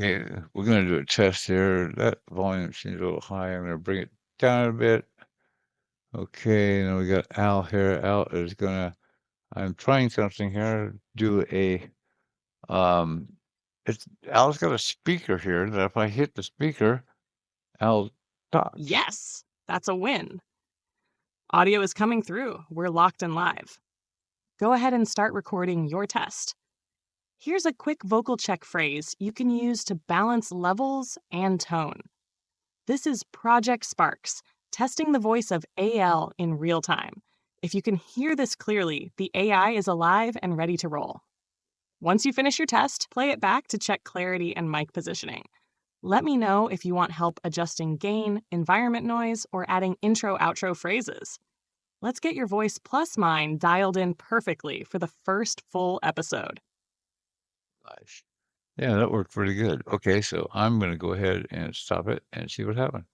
Okay, we're gonna do a test here. That volume seems a little high. I'm gonna bring it down a bit. Okay, now we got Al here. Al is gonna, I'm trying something here. Do a, um, Al's got a speaker here that if I hit the speaker, Al talks. Yes, that's a win. Audio is coming through. We're locked and live. Go ahead and start recording your test. Here's a quick vocal check phrase you can use to balance levels and tone. This is Project Sparks, testing the voice of AL in real time. If you can hear this clearly, the AI is alive and ready to roll. Once you finish your test, play it back to check clarity and mic positioning. Let me know if you want help adjusting gain, environment noise, or adding intro-outro phrases. Let's get your voice plus mine dialed in perfectly for the first full episode. Nice. Yeah, that worked pretty good. Okay, so I'm gonna go ahead and stop it and see what happens.